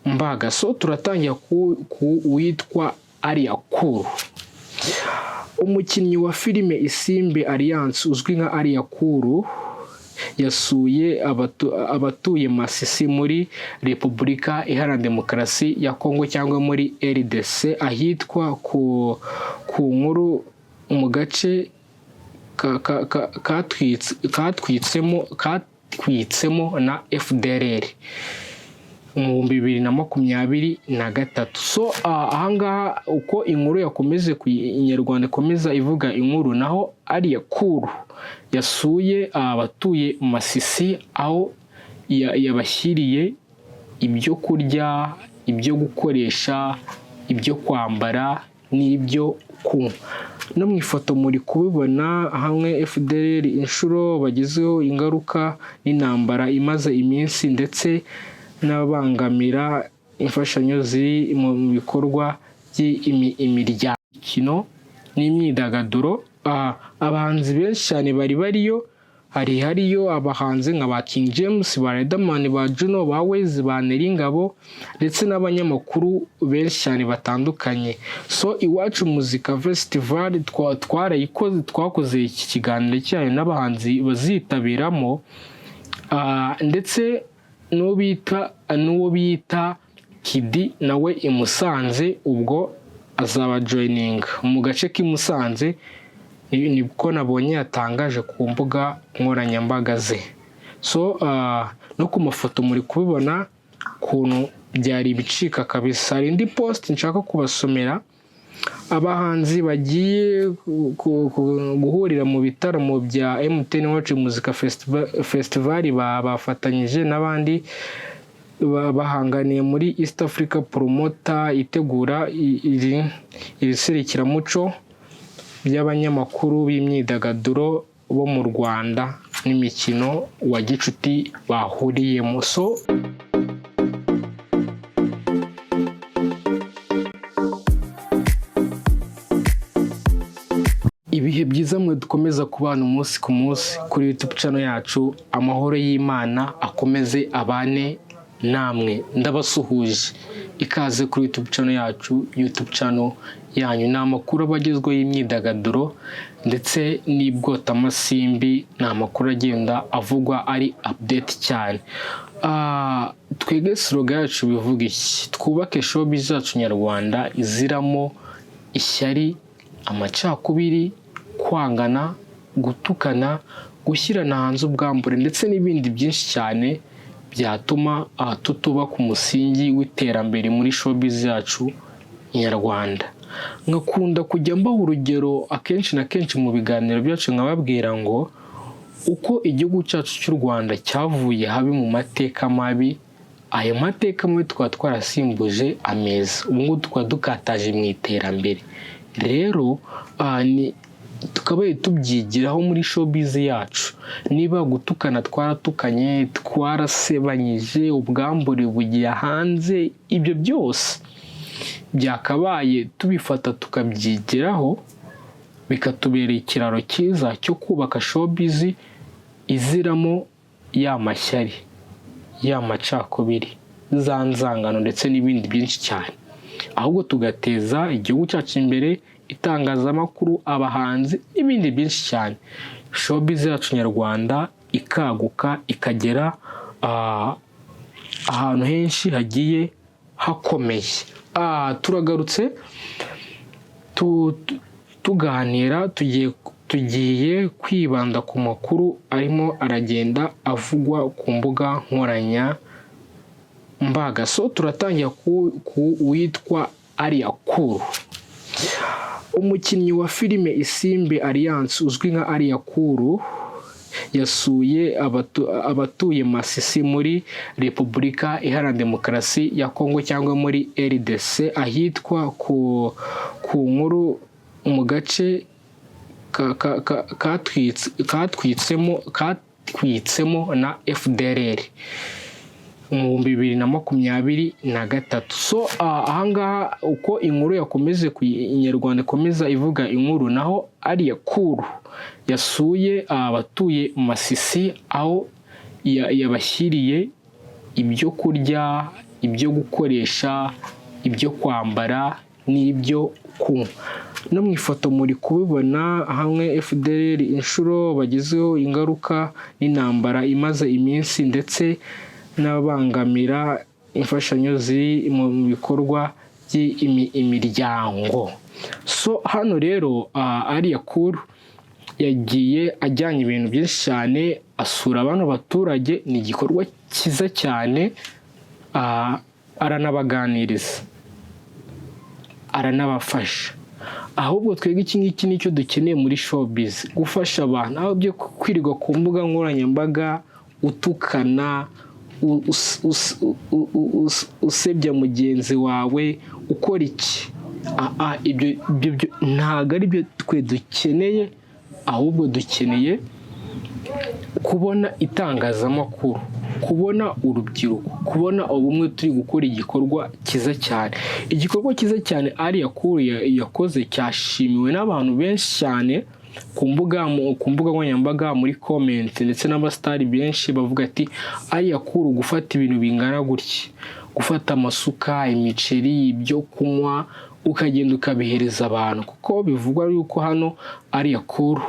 mbaga. So turatangira ku witwa Aliakuru. Umukinnyi wa filime Isimbi Alliance uzwi nka Aliakuru yasuye abatuye Masisi muri Repubulika Iharanira Demokarasi ya Kongo cyangwa muri RDC ahitwa ku nkuru mu gace katwitsemo na FDLR mu 2023. So ahangaha uko inkuru yakomeze Inyarwanda ikomeza ivuga inkuru, naho Aliakuru yasuye abatuye Masisi aho yabashyiriye ibyo kurya, ibyo gukoresha, ibyo kwambara n'ibyo kunywa. No mu ifoto muri kubibona hamwe FDLR inshuro bagezeho ingaruka n'intambara imaze iminsi ndetse n'abangamira imfashanyo ziri mu bikorwa by'imiryango n'imyidagaduro. Abahanzi benshi cyane bariyo, hariyo abahanzi nka ba King James, ba Riderman, ba Juno, ba Wezi, ba Neringabo ndetse n'abanyamakuru benshi cyane batandukanye. So Iwacu Muzika Festival twakoze iki kiganiro cyayo n'abahanzi bazitabiramo, ndetse n'uwo bita Kidi nawe i Musanze ubwo azaba joining mu gace k'i Musanze, nibwo nabonye yatangaje ku mbuga nkoranyambaga ze. So no ku mafoto muri kubibona kuntu byari ibicika kabisa. Hari indi post nshaka kubasomera. Abahanzi bagiye guhurira mu bitaramo bya MTN Iwacu Muzika Festival bafatanyije n'abandi bahanganiye muri East Africa Promoter itegura iri serukiramuco by'abanyamakuru b'imyidagaduro bo mu Rwanda n'imikino wa gicuti bahuriyemo. So ibihe byiza mwe dukomeza kubana umunsi ku munsi kuri YouTube channel yacu. Amahoro y'Imana akomeze abane namwe, ndabasuhuje. Ikaze kuri YouTube channel yacu, YouTube channel yanyu. Ni amakuru abagezweho y'imyidagaduro ndetse n'ibwotamasimbi, ni amakuru agenda avugwa ari update cyane. Twege slogan yacu bivuga iki? Twubake showbiz zacu nyarwanda iziramo ishyari, amacakubiri, kwangana, gutukana, gushyirana hanze ubwambure ndetse n'ibindi byinshi cyane byatuma tutuba ku musingi w'iterambere muri showbiz yacu nyarwanda. Nkakunda kujya mbaho urugero akenshi na kenshi mu biganiro byacu, nkababwira ngo uko igihugu cyacu cy'u Rwanda cyavuye habi mu mateka mabi, ayo mateka mabi tukaba twarasimbuje ameza, ubu ngubu tukaba dukataje mu iterambere. Rero tukabaye tubyigiraho muri showbiz yacu. Niba gutukana twaratukanye, twarasebanyije, ubwambure bugiye hanze, ibyo byose byakabaye tubifata tukabyigiraho, bikatubera ikiraro cyiza cyo kubaka showbiz iziramo ya mashyari, ya macakubiri, za nzangano ndetse n'ibindi byinshi cyane. Ahubwo tugateza igihugu cyacu imbere, itangazamakuru, abahanzi n'ibindi byinshi cyane. Showbiz yacu nyarwanda ikaguka ikagera ahantu henshi hagiye hakomeye. Turagarutse tuganira, tugiye kwibanda ku makuru arimo aragenda avugwa ku mbuga nkoranyambaga. So turatangira ku witwa Aliakuru. Umukinnyi wa filime Isimbi Alliance uzwi nka Aliakuru yasuye abatuye Masisi muri Repubulika Iharanira Demokarasi ya Kongo cyangwa muri RDC ahitwa ku nkuru mu gace katwitsemo na FDLR mu 2023. So ahangaha uko inkuru yakomeze Inyarwanda ikomeza ivuga inkuru, naho Aliakuru yasuye abatuye Masisi aho yabashyiriye ibyo kurya, ibyo gukoresha, ibyo kwambara n'ibyo kunywa. No mu ifoto muri kubibona hamwe FDLR inshuro bagezeho ingaruka n'intambara imaze iminsi ndetse n'abangamira imfashanyo ziri mu bikorwa by'imiryango. So hano rero Aliya Cool yagiye ajyanye ibintu byinshi cyane, asura bano baturage, ni igikorwa cyiza cyane, aranabaganiriza, aranabafasha. Ahubwo twebwe iki ngiki nicyo dukeneye muri showbiz, gufasha abantu, aho byo kwirirwa ku mbuga nkoranyambaga utukana, usebya mugenzi wawe, ukora iki? Ibyo ntabwo ari byo twe dukeneye, ahubwo dukeneye kubona itangazamakuru, kubona urubyiruko, kubona ubumwe turi gukora igikorwa cyiza cyane. Igikorwa cyiza cyane Aliya Cool yakoze cyashimiwe n'abantu benshi cyane ku mbuga nkoranyambaga, muri comment, ndetse n'abasitari benshi bavuga ati Aliya Cool gufata ibintu bingana gutya, gufata amasuka, imiceri, ibyo kunywa, ukagenda ukabihereza abantu, kuko bivugwa yuko hano Aliya Cool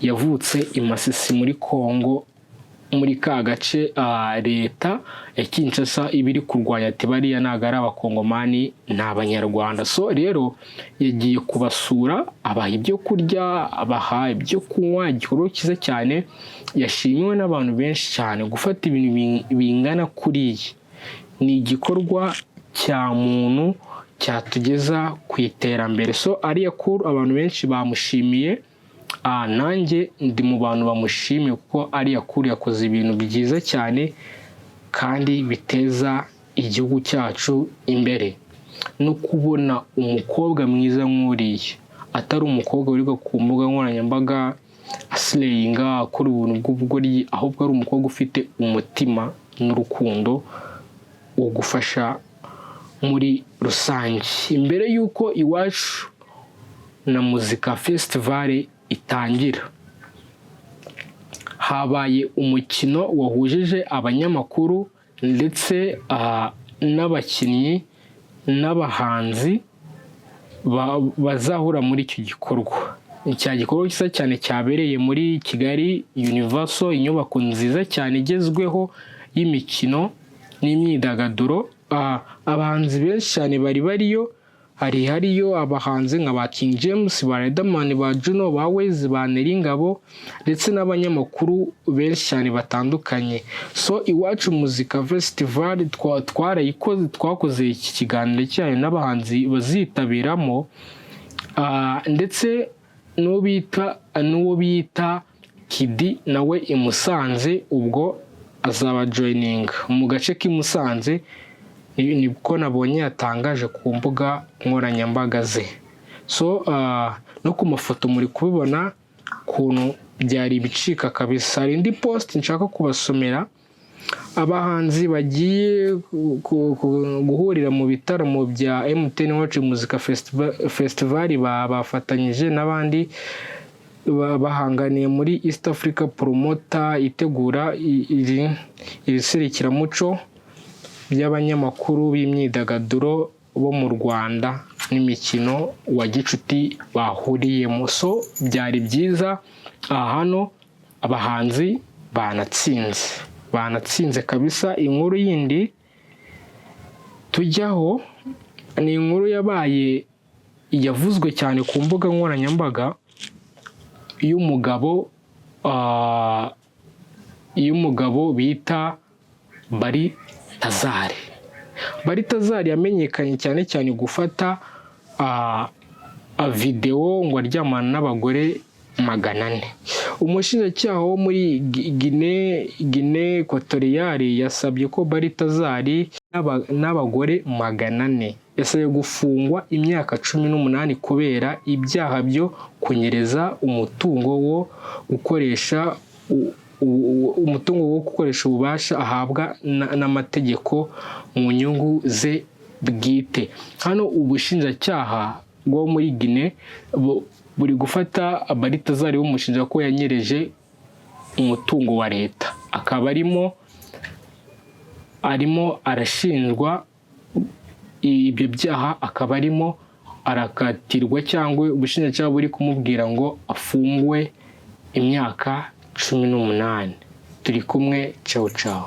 yavutse i Masisi muri Kongo, muri ka gace leta ya Kinshasa ibiri kurwanya ati bariya ntabwo ari abakongomani, ni abanyarwanda. So rero yagiye kubasura, abaha ibyo kurya, abaha ibyo kunywa, igikorwa cyiza cyane, yashimiwe n'abantu benshi cyane. Gufata ibintu bingana kuriya ni igikorwa cya muntu cyatugeza ku iterambere. So Aliya Cool abantu benshi bamushimiye, nanjye ndi mu bantu bamushimiye, kuko Aliya Cool yakoze ibintu byiza cyane kandi biteza igihugu cyacu imbere. No kubona umukobwa mwiza nk'uriya, atari umukobwa wirirwa ku mbuga nkoranyambaga asileyinga, akora ubuntu bw'ubugoryi, ahubwo ari umukobwa ufite umutima n'urukundo wo gufasha muri rusange. Imbere y'uko Iwacu na Muzika Festival itangira, habaye umukino wahujije abanyamakuru ndetse n'abakinnyi n'abahanzi bazahura muri icyo gikorwa. Icya gikorwa cyiza cyane cyabereye muri Kigali Universal, inyubako nziza cyane igezweho y'imikino n'imyidagaduro. Abahanzi benshi cyane bariyo, hariyo abahanzi nka ba King James, ba Riderman, ba Juno, ba Ways, ba Neringabo, ndetse n'abanyamakuru benshi cyane batandukanye. So Iwacu Muzika Festival twakoze iki kiganiro cyayo n'abahanzi bazitabiramo, ndetse n'uwo bita Kidi nawe i Musanze, ubwo azaba joining mu gace k'i Musanze, nibwo nabonye yatangaje ku mbuga nkoranyambaga ze. So no ku mafoto muri kubibona kuntu byari ibicika kabisa. Hari indi post nshaka kubasomera, abahanzi bagiye guhurira mu bitaramo bya MTN Iwacu Muzika Festival bafatanyije n'abandi bahanganiye muri East Africa Promoter itegura iri serukiramuco by'abanyamakuru b'imyidagaduro bo mu Rwanda n'imikino wa gicuti bahuriyemo. So byari byiza. Hano abahanzi banatsinze kabisa. Inkuru yindi tujyaho ni inkuru yavuzwe cyane ku mbuga nkoranyambaga y'umugabo bita Bari Tazari yamenyekanye cyane gufata video ngo aryamana n'abagore 400. Umushinjacyaha wo muri Guinée Equatoriale yasabye ko Bari Tazari n'abagore 400 yasabye gufungwa imyaka 18 kubera ibyaha byo kunyereza umutungo wo gukoresha ububasha ahabwa n'amategeko mu nyungu ze bwite. Hano ubushinjacyaha bwo muri Guinée buri gufata Bari Tazari w'umushinja ko yanyereje umutungo wa leta, akaba arimo arimo arashinjwa ibyo byaha, akaba arimo arakatirwa cyangwa ubushinjacyaha buri kumubwira ngo afungwe imyaka 18. Turi kumwe, ciao ciao.